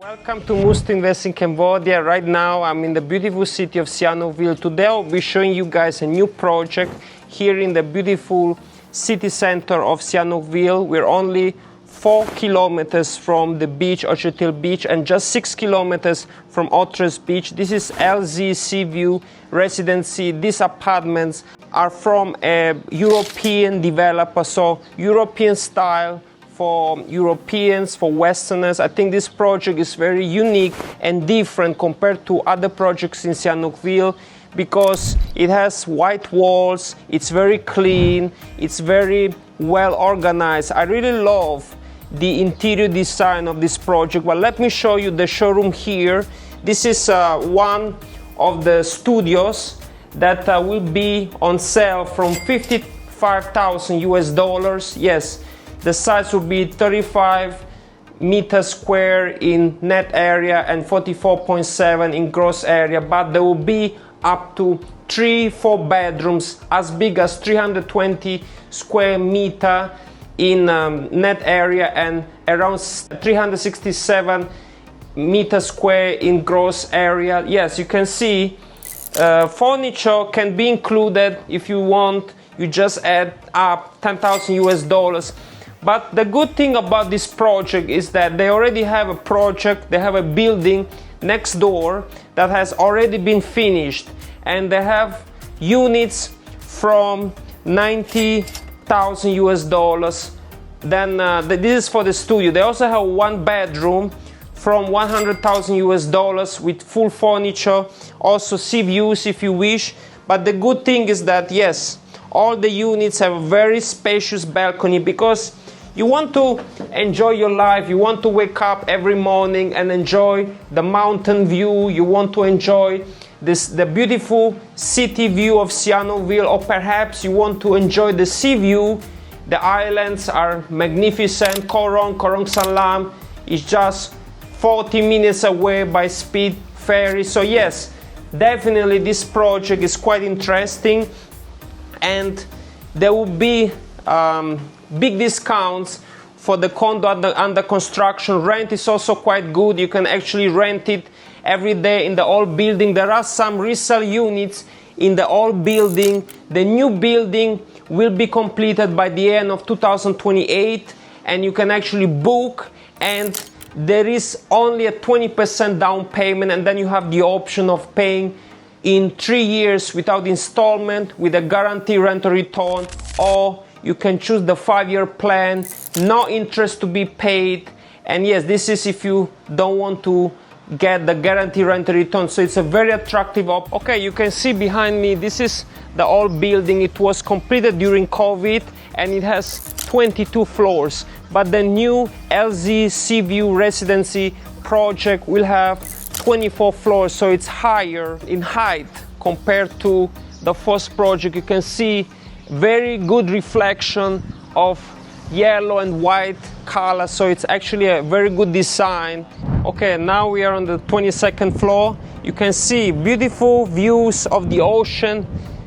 Welcome to Must Invest in Cambodia. Right now I'm in the beautiful city of Sihanoukville. Today I'll be showing you guys a new project here in the beautiful city center of Sihanoukville. We're only 4 kilometers from the beach, Ochetil Beach, and just 6 kilometers from Otres Beach. This is LZ Seaview Residency. These apartments are from a European developer, so European style for Europeans, for Westerners. I think this project is very unique and different compared to other projects in Sihanoukville because it has white walls, it's very clean, it's very well organized. I really love the interior design of this project. Well, let me show you the showroom here. This is one of the studios that will be on sale from 55,000 US dollars. Yes, the size will be 35 meters square in net area and 44.7 in gross area, but there will be up to 3-4 bedrooms as big as 320 square meter in net area and around 367 meters square in gross area. Yes, you can see furniture can be included if you want. You just add up 10,000 US dollars. But the good thing about this project is that they already have a project, they have a building next door that has already been finished, and they have units from 90,000 US dollars. Then this is for the studio. They also have one bedroom from 100,000 US dollars with full furniture, also sea views if you wish. But the good thing is that yes, all the units have a very spacious balcony because you want to enjoy your life, you want to wake up every morning and enjoy the mountain view, you want to enjoy the beautiful city view of Sihanoukville, or perhaps you want to enjoy the sea view. The islands are magnificent. Korong Salam is just 40 minutes away by speed ferry. So yes, definitely this project is quite interesting, and there will be big discounts for the condo under construction. Rent is also quite good. You can actually rent it every day in the old building. There are some resale units in the old building. The new building will be completed by the end of 2028, and you can actually book, and there is only a 20% down payment, and then you have the option of paying in 3 years without installment with a guaranteed rental return, or you can choose the 5-year plan, no interest to be paid. And yes, this is if you don't want to get the guaranteed rental return, so it's a very attractive option. Okay, you can see behind me, this is the old building. It was completed during COVID and it has 22 floors, but the new LZ Seaview Residency project will have 24 floors, so it's higher in height compared to the first project. You can see very good reflection of yellow and white color, so it's actually a very good design. Okay, now we are on the 22nd floor. You can see beautiful views of the ocean.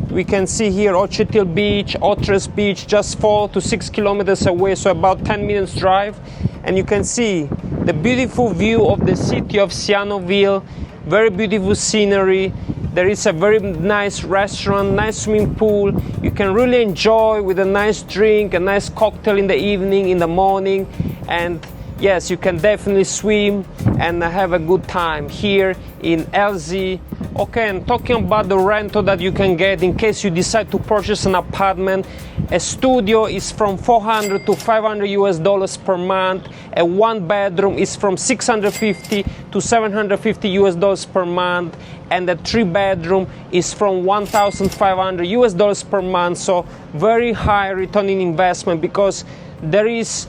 We can see here Ochetil Beach, Otres Beach, just 4 to 6 kilometers away, so about 10 minutes drive. And you can see the beautiful view of the city of Sihanoukville, very beautiful scenery. There is a very nice restaurant, nice swimming pool. You can really enjoy with a nice drink, a nice cocktail in the evening, in the morning. And yes, you can definitely swim and have a good time here in LZ. Okay, and talking about the rental that you can get in case you decide to purchase an apartment, a studio is from 400 to 500 US dollars per month. A 1-bedroom is from 650 to 750 US dollars per month. And the 3-bedroom is from 1,500 US dollars per month. So very high return in investment because there is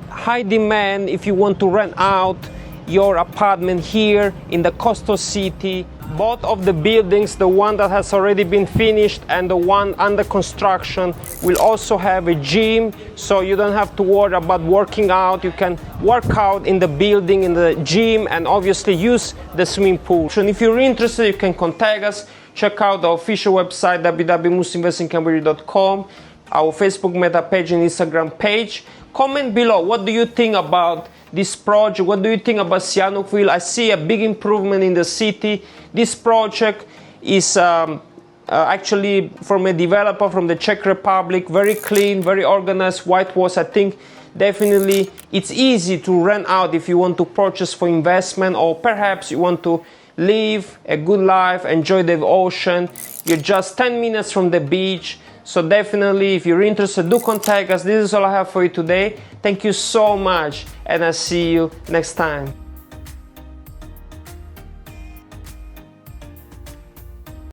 high demand if you want to rent out your apartment here in the coastal city. Both of the buildings, the one that has already been finished and the one under construction, will also have a gym, so you don't have to worry about working out. You can work out in the building, in the gym, and obviously use the swimming pool. And if you're interested, you can contact us. Check out the official website www.mustinvestingcambodia.com, our Facebook meta page and Instagram page. Comment below, what do you think about this project? What do you think about Sihanoukville? I see a big improvement in the city. This project is actually from a developer from the Czech Republic, very clean, very organized, whitewash. I think definitely it's easy to rent out if you want to purchase for investment, or perhaps you want to live a good life, enjoy the ocean. You're just 10 minutes from the beach. So definitely, if you're interested, do contact us. This is all I have for you today. Thank you so much, and I'll see you next time.